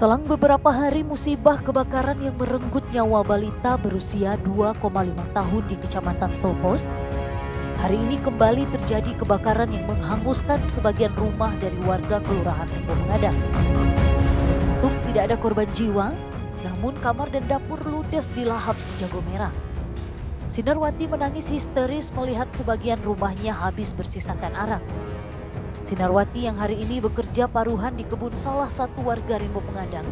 Selang beberapa hari musibah kebakaran yang merenggut nyawa balita berusia 2,5 tahun di Kecamatan Topos, hari ini kembali terjadi kebakaran yang menghanguskan sebagian rumah dari warga Kelurahan Rimbo Pengadang. Untung tidak ada korban jiwa, namun kamar dan dapur ludes dilahap si jago merah. Sinarwati menangis histeris melihat sebagian rumahnya habis bersisakan arak. Sinarwati yang hari ini bekerja paruhan di kebun salah satu warga Rimbo Pengadang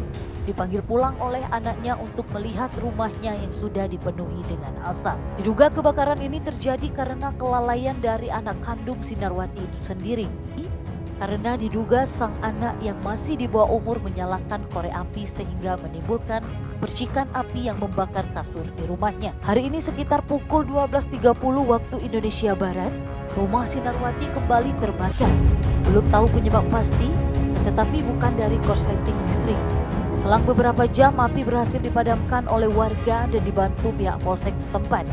dipanggil pulang oleh anaknya untuk melihat rumahnya yang sudah dipenuhi dengan asap. Diduga kebakaran ini terjadi karena kelalaian dari anak kandung Sinarwati itu sendiri. Karena diduga sang anak yang masih di bawah umur menyalakan korek api sehingga menimbulkan percikan api yang membakar kasur di rumahnya. Hari ini sekitar pukul 12.30 waktu Indonesia Barat, rumah Sinarwati kembali terbakar. Belum tahu penyebab pasti, tetapi bukan dari korsleting listrik. Selang beberapa jam, api berhasil dipadamkan oleh warga dan dibantu pihak polsek setempat.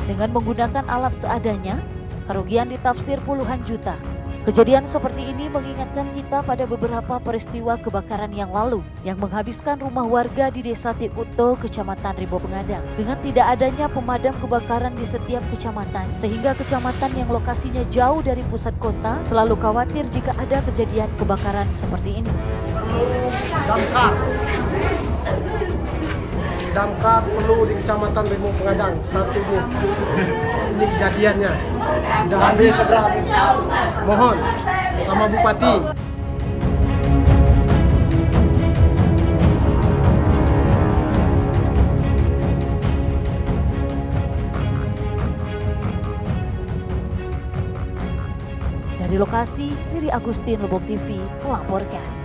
Dengan menggunakan alat seadanya, kerugian ditafsir puluhan juta. Kejadian seperti ini mengingatkan kita pada beberapa peristiwa kebakaran yang lalu yang menghabiskan rumah warga di Desa Tikuto, Kecamatan Rimbo Pengadang. Dengan tidak adanya pemadam kebakaran di setiap kecamatan, sehingga kecamatan yang lokasinya jauh dari pusat kota selalu khawatir jika ada kejadian kebakaran seperti ini. Damkar perlu di Kecamatan Rimbo Pengadang, satu bu. Ini kejadiannya sudah habis. Mohon sama Bupati. Dari lokasi, Riri Agustin, Lebok TV melaporkan.